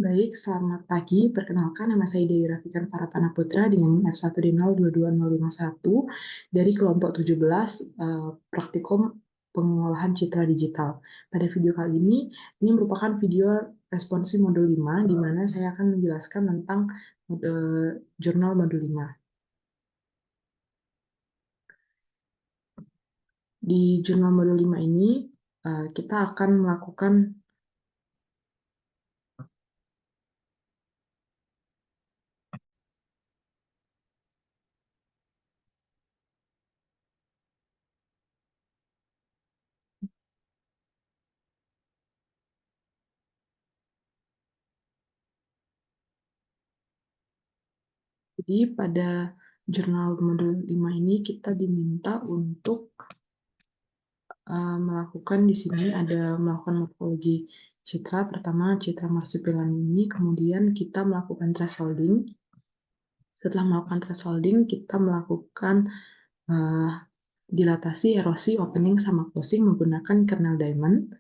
Baik, selamat pagi. Perkenalkan, nama saya Dewi Rafikan Paratana Putra dengan F1D022051 dari kelompok 17 Praktikum Pengolahan Citra Digital. Pada video kali ini merupakan video responsi modul 5, di mana saya akan menjelaskan tentang jurnal modul 5. Di jurnal modul 5 ini, kita akan melakukan jadi pada jurnal modul 5 ini kita diminta untuk melakukan di sini ada melakukan morfologi citra. Pertama, citra marsupilami ini, kemudian kita melakukan thresholding. Setelah melakukan thresholding, kita melakukan dilatasi, erosi, opening, sama closing menggunakan kernel diamond.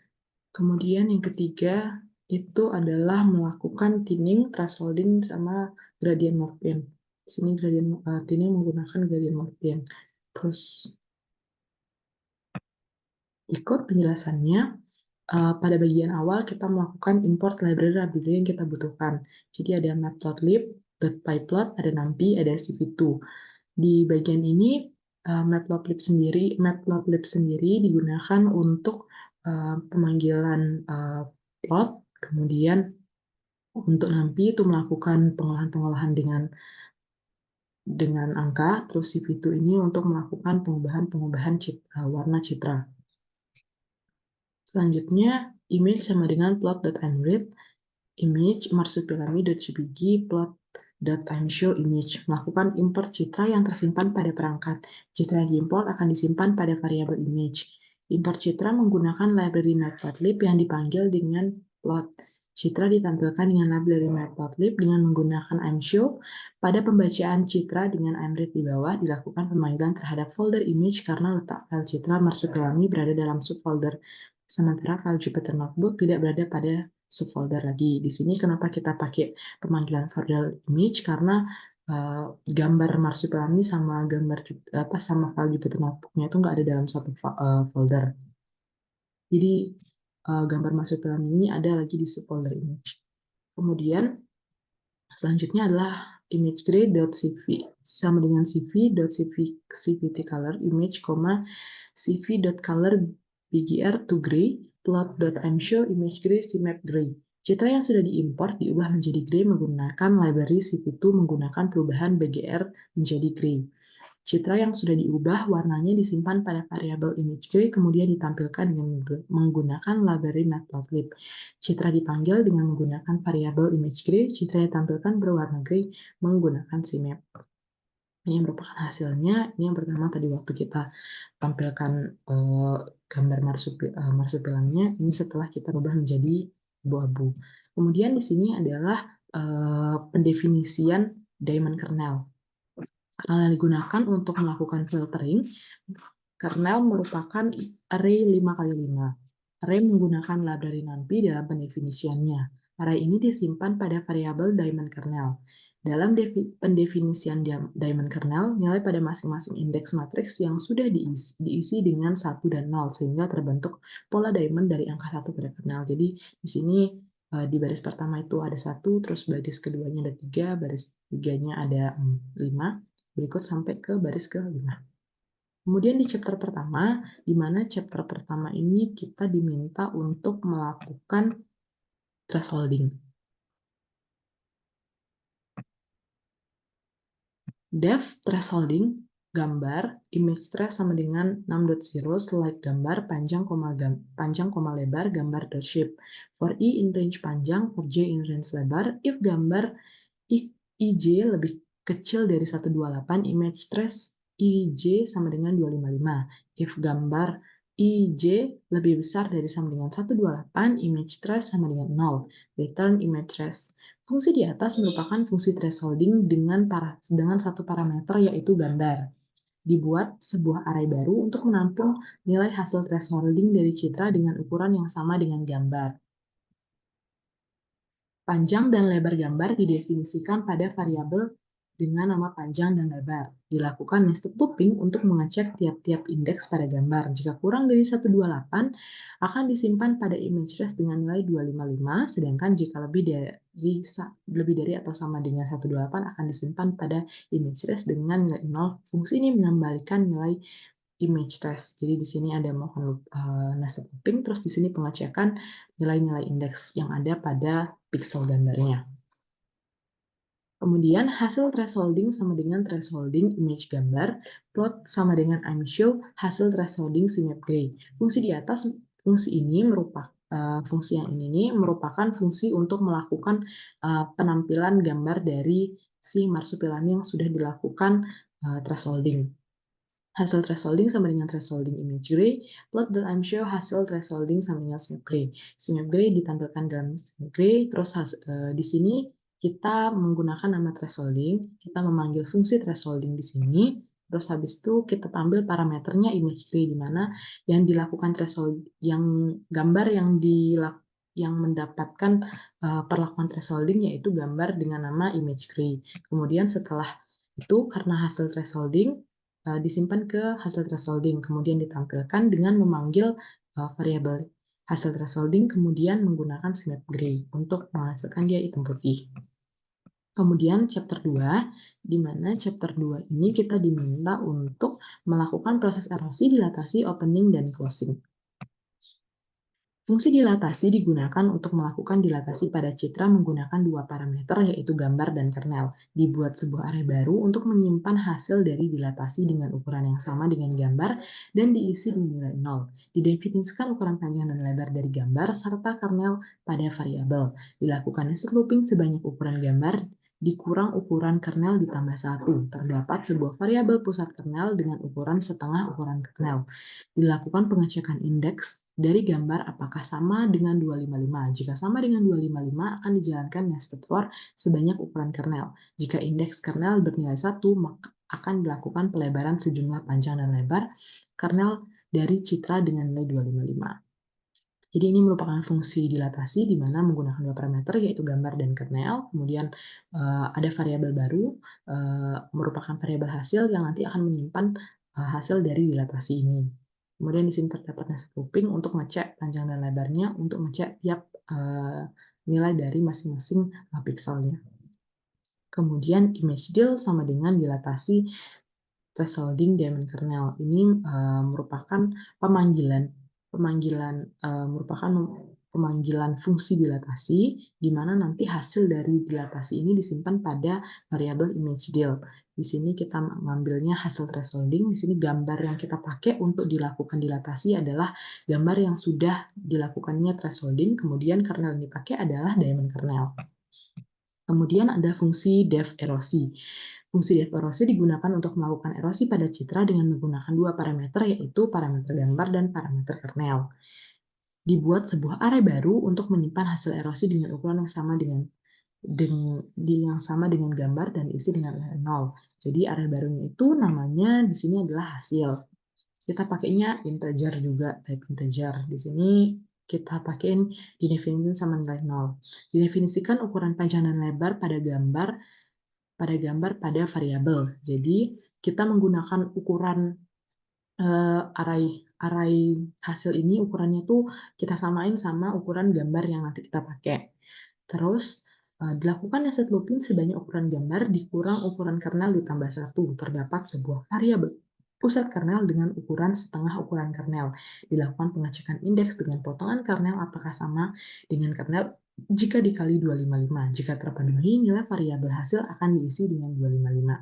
Kemudian yang ketiga itu adalah melakukan thinning, thresholding, sama gradient morphing. Di sini gradient thinning menggunakan gradient morphing. Terus ikut penjelasannya. Pada bagian awal kita melakukan import library yang kita butuhkan. Jadi ada matplotlib, .pyplot, ada numpy, ada cv2. Di bagian ini matplotlib sendiri digunakan untuk pemanggilan plot, kemudian untuk numpy itu melakukan pengolahan-pengolahan dengan angka, terus cv2 ini untuk melakukan pengubahan warna citra. Selanjutnya, image sama dengan plot.imread, image marsupilami.jpg, plot.timeshow image. Melakukan import citra yang tersimpan pada perangkat. Citra yang diimport akan disimpan pada variabel image. Import citra menggunakan library matplotlib yang dipanggil dengan plot. Citra ditampilkan dengan library matplotlib dengan menggunakan imshow. Pada pembacaan citra dengan imread di bawah dilakukan pemanggilan terhadap folder image karena letak file citra marsupilami berada dalam subfolder. Sementara file Jupyter Notebook tidak berada pada subfolder lagi. Di sini kenapa kita pakai pemanggilan folder image, karena gambar marsupilami sama sama file Jupyter Notebook-nya itu nggak ada dalam satu folder. Jadi gambar marsupilami ini ada lagi di subfolder image. Kemudian selanjutnya adalah imagegray.cv sama dengan cv.cvtcolor image, cv.color bgr to gray, plot.imshow image gray cmap gray. Citra yang sudah diimport diubah menjadi gray menggunakan library cv2 menggunakan perubahan bgr menjadi gray. Citra yang sudah diubah warnanya disimpan pada variabel image gray kemudian ditampilkan dengan menggunakan library matplotlib. Citra dipanggil dengan menggunakan variabel image gray, citra yang ditampilkan berwarna gray menggunakan cmap. Ini yang merupakan hasilnya. Ini yang pertama tadi waktu kita tampilkan gambar marsupilamnya, ini setelah kita rubah menjadi abu-abu. Kemudian di sini adalah pendefinisian diamond kernel. Kernel yang digunakan untuk melakukan filtering. Kernel merupakan array 5x5. Array menggunakan library numpy dalam pendefinisiannya. Array ini disimpan pada variabel diamond kernel. Dalam pendefinisian diamond kernel, nilai pada masing-masing indeks matriks yang sudah diisi dengan 1 dan 0, sehingga terbentuk pola diamond dari angka 1 pada kernel. Jadi di sini di baris pertama itu ada 1, terus baris keduanya ada 3, baris tiganya ada 5, berikut sampai ke baris ke-5. Kemudian di chapter pertama, di mana chapter pertama ini kita diminta untuk melakukan thresholding. Depth thresholding, gambar, image trace sama dengan 6.0, slide gambar, panjang, lebar, gambar dot shape. For I in range panjang, for J in range lebar, if gambar IJ lebih kecil dari 128, image trace IJ sama dengan 255. If gambar IJ lebih besar dari sama dengan 128, image trace sama dengan 0. Return image trace. Fungsi di atas merupakan fungsi thresholding dengan satu parameter yaitu gambar. Dibuat sebuah array baru untuk menampung nilai hasil thresholding dari citra dengan ukuran yang sama dengan gambar. Panjang dan lebar gambar didefinisikan pada variabel dengan nama panjang dan lebar. Dilakukan nested looping untuk mengecek tiap-tiap indeks pada gambar. Jika kurang dari 128, akan disimpan pada image trace dengan nilai 255, sedangkan jika lebih dari atau sama dengan 128 akan disimpan pada image trace dengan nilai 0. Fungsi ini mengembalikan nilai image trace. Jadi di sini ada melakukan nested looping, terus di sini pengecekan nilai-nilai indeks yang ada pada pixel gambarnya. Kemudian hasil thresholding sama dengan thresholding image gambar, plot sama dengan ImShow, hasil thresholding CMap gray. Fungsi di atas, fungsi ini merupakan fungsi yang ini merupakan fungsi untuk melakukan penampilan gambar dari si marsupilami yang sudah dilakukan thresholding. Hasil thresholding sama dengan thresholding image gray, plot.imShow hasil thresholding sama dengan CMap gray. CMap gray ditampilkan dalam CMap gray, terus di sini kita menggunakan nama thresholding, kita memanggil fungsi thresholding di sini, terus habis itu kita ambil parameternya image gray, di mana yang dilakukan threshold, yang gambar yang mendapatkan perlakuan thresholding yaitu gambar dengan nama image gray. Kemudian setelah itu karena hasil thresholding disimpan ke hasil thresholding, kemudian ditampilkan dengan memanggil variabel hasil thresholding, kemudian menggunakan CMap gray untuk menghasilkan dia hitam putih. Kemudian chapter 2, di mana chapter 2 ini kita diminta untuk melakukan proses erosi, dilatasi, opening, dan closing. Fungsi dilatasi digunakan untuk melakukan dilatasi pada citra menggunakan dua parameter, yaitu gambar dan kernel. Dibuat sebuah array baru untuk menyimpan hasil dari dilatasi dengan ukuran yang sama dengan gambar dan diisi di nilai 0. Didefinisikan ukuran panjang dan lebar dari gambar serta kernel pada variabel. Dilakukan nested looping sebanyak ukuran gambar dikurang ukuran kernel ditambah 1. Terdapat sebuah variabel pusat kernel dengan ukuran setengah ukuran kernel. Dilakukan pengecekan indeks dari gambar apakah sama dengan 255. Jika sama dengan 255, akan dijalankan nested for sebanyak ukuran kernel. Jika indeks kernel bernilai 1, maka akan dilakukan pelebaran sejumlah panjang dan lebar kernel dari citra dengan nilai 255. Jadi ini merupakan fungsi dilatasi di mana menggunakan dua parameter yaitu gambar dan kernel. Kemudian ada variabel baru merupakan variabel hasil yang nanti akan menyimpan hasil dari dilatasi ini. Kemudian di sini terdapat nested looping untuk ngecek panjang dan lebarnya untuk ngecek tiap nilai dari masing-masing pixelnya. Kemudian image deal sama dengan dilatasi thresholding daemon kernel. Ini merupakan pemanggilan fungsi dilatasi, di mana nanti hasil dari dilatasi ini disimpan pada variabel image deal. Di sini kita mengambilnya hasil thresholding. Di sini gambar yang kita pakai untuk dilakukan dilatasi adalah gambar yang sudah dilakukannya thresholding, kemudian kernel yang dipakai adalah daemon kernel. Kemudian ada fungsi depth erosi. Fungsi depth erosi digunakan untuk melakukan erosi pada citra dengan menggunakan dua parameter, yaitu parameter gambar dan parameter kernel. Dibuat sebuah array baru untuk menyimpan hasil erosi dengan ukuran yang sama dengan gambar dan diisi dengan 0. Jadi array barunya itu namanya di sini adalah hasil. Kita pakainya integer juga, type integer. Di sini kita pakein didefinisikan sama nilai 0. Didefinisikan ukuran panjang dan lebar pada gambar pada variabel. Jadi kita menggunakan ukuran array hasil ini, ukurannya tuh kita samain sama ukuran gambar yang nanti kita pakai. Terus dilakukan nested looping sebanyak ukuran gambar dikurang ukuran kernel ditambah 1. Terdapat sebuah variabel pusat kernel dengan ukuran setengah ukuran kernel. Dilakukan pengecekan indeks dengan potongan kernel apakah sama dengan kernel jika dikali 255. Jika terpenuhi, nilai variabel hasil akan diisi dengan 255.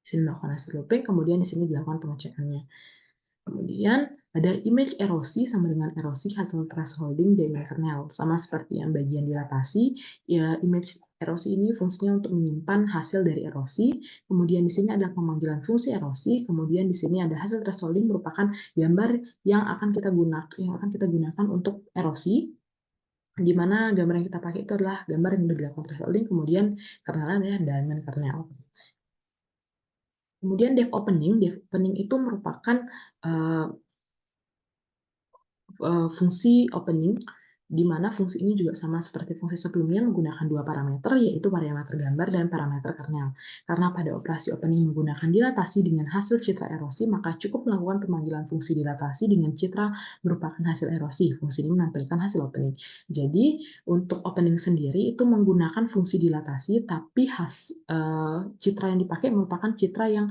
Di sini melakukan nested looping, kemudian di sini dilakukan pengecekannya. Kemudian ada image erosi sama dengan erosi hasil thresholding dari kernel. Sama seperti yang bagian dilatasi, ya image erosi ini fungsinya untuk menyimpan hasil dari erosi. Kemudian di sini ada pemanggilan fungsi erosi. Kemudian di sini ada hasil thresholding merupakan gambar yang akan kita gunakan untuk erosi. Di mana gambar yang kita pakai itu adalah gambar yang sudah dilakukan thresholding. Kemudian kernelnya adalah daemon kernel. Kemudian dev opening itu merupakan fungsi opening di mana fungsi ini juga sama seperti fungsi sebelumnya menggunakan dua parameter, yaitu parameter gambar dan parameter kernel. Karena pada operasi opening menggunakan dilatasi dengan hasil citra erosi, maka cukup melakukan pemanggilan fungsi dilatasi dengan citra merupakan hasil erosi. Fungsi ini menampilkan hasil opening. Jadi, untuk opening sendiri itu menggunakan fungsi dilatasi, tapi citra yang dipakai merupakan citra yang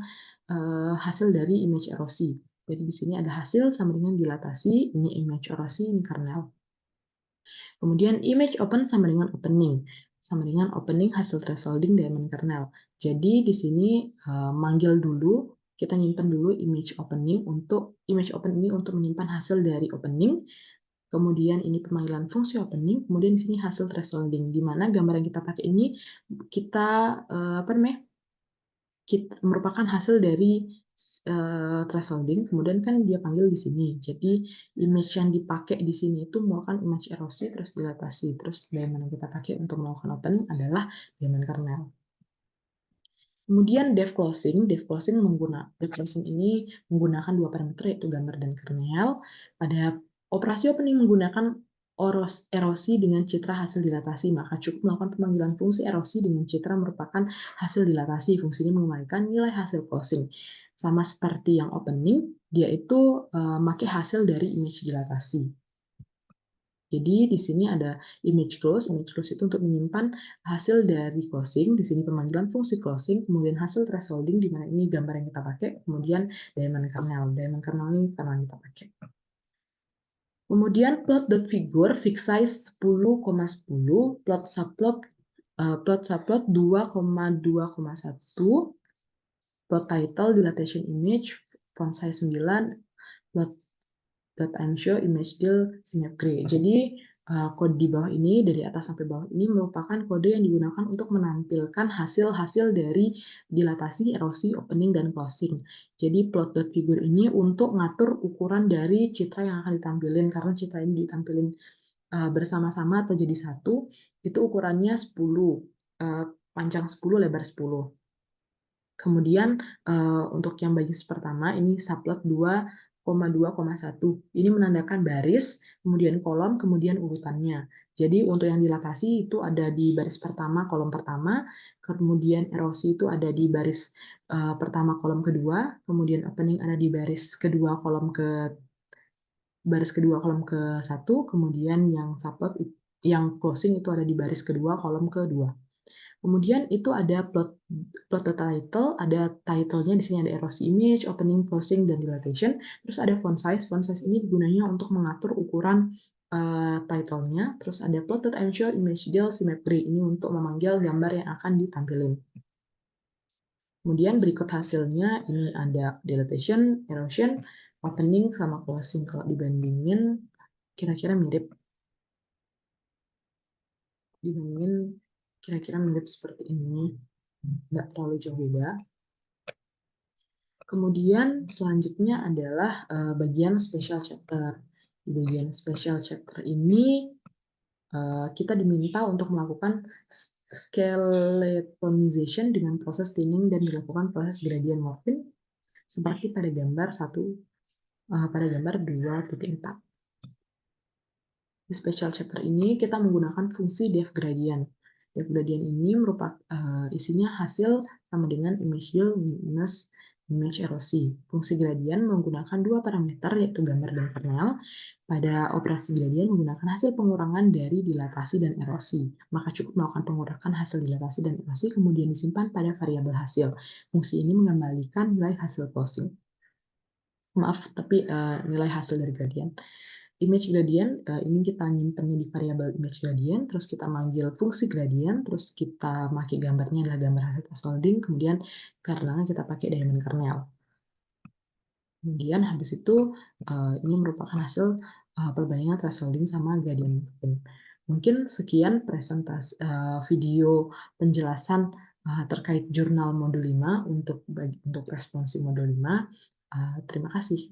hasil dari image erosi. Jadi di sini ada hasil sama dengan dilatasi, ini image erosi, ini kernel. Kemudian image open sama dengan opening. Sama dengan opening hasil thresholding diamond kernel. Jadi di sini manggil dulu, kita nyimpan dulu image opening ini untuk menyimpan hasil dari opening. Kemudian ini pemanggilan fungsi opening, kemudian di sini hasil thresholding, di mana gambar yang kita pakai ini kita merupakan hasil dari thresholding, kemudian kan dia panggil di sini. Jadi image yang dipakai di sini itu merupakan image erosi terus dilatasi. Terus diamond yang kita pakai untuk melakukan opening adalah diamond kernel. Kemudian dev closing ini menggunakan dua parameter yaitu gambar dan kernel. Pada operasi opening menggunakan erosi dengan citra hasil dilatasi, maka cukup melakukan pemanggilan fungsi erosi dengan citra merupakan hasil dilatasi. Fungsi ini mengembalikan nilai hasil closing. Sama seperti yang opening, dia itu memakai hasil dari image dilatasi. Jadi di sini ada image close. Image close itu untuk menyimpan hasil dari closing. Di sini pemanggilan fungsi closing, kemudian hasil thresholding, di mana ini gambar yang kita pakai, kemudian diamond kernel. Diamond kernel ini karena yang kita pakai. Kemudian plot.figure fixed size 10,10, plot subplot 2,2,1, plot title dilatation image font size 9, plot .show image deal symmetry. Jadi kode di bawah ini dari atas sampai bawah ini merupakan kode yang digunakan untuk menampilkan hasil-hasil dari dilatasi, erosi, opening, dan closing. Jadi plot.figure ini untuk ngatur ukuran dari citra yang akan ditampilkan, karena citra ini ditampilkan bersama-sama atau jadi satu, itu ukurannya 10, panjang 10, lebar 10. Kemudian untuk yang bagian pertama ini subplot 2,2,1. Ini menandakan baris, kemudian kolom, kemudian urutannya. Jadi untuk yang dilatasi itu ada di baris pertama, kolom pertama, kemudian erosi itu ada di baris pertama, kolom kedua, kemudian opening ada di baris kedua, kolom ke satu, kemudian yang subplot yang closing itu ada di baris kedua, kolom kedua. Kemudian itu ada plot title, ada title-nya di sini ada erosi image, opening, closing, dan dilatation. Terus ada font size. Font size ini gunanya untuk mengatur ukuran title-nya. Terus ada plot.show image deal symmetry. Ini untuk memanggil gambar yang akan ditampilkan. Kemudian berikut hasilnya, ini ada dilatation, erosion, opening, sama closing. Kalau dibandingin, kira-kira mirip. Kira-kira mirip seperti ini. Nggak terlalu jauh beda. Kemudian selanjutnya adalah bagian special chapter. Di bagian special chapter ini kita diminta untuk melakukan skeletonization dengan proses thinning dan dilakukan proses gradient morphing seperti pada gambar 2.4. Di special chapter ini kita menggunakan fungsi depth gradient. Depth gradient ini merupakan isinya hasil sama dengan image yield minus image erosi. Fungsi gradient menggunakan dua parameter yaitu gambar dan kernel. Pada operasi gradient menggunakan hasil pengurangan dari dilatasi dan erosi. Maka cukup melakukan pengurangan hasil dilatasi dan erosi kemudian disimpan pada variabel hasil. Fungsi ini mengembalikan nilai hasil closing. Maaf, tapi nilai hasil dari gradient. Image gradient, ini kita nyimpannya di variabel image gradient, terus kita manggil fungsi gradient, terus kita pakai gambarnya adalah gambar hasil thresholding, kemudian kernelnya kita pakai diamond kernel. Kemudian habis itu ini merupakan hasil perbandingan thresholding sama gradient. Mungkin sekian presentasi video penjelasan terkait jurnal modul 5 untuk responsi modul 5. Terima kasih.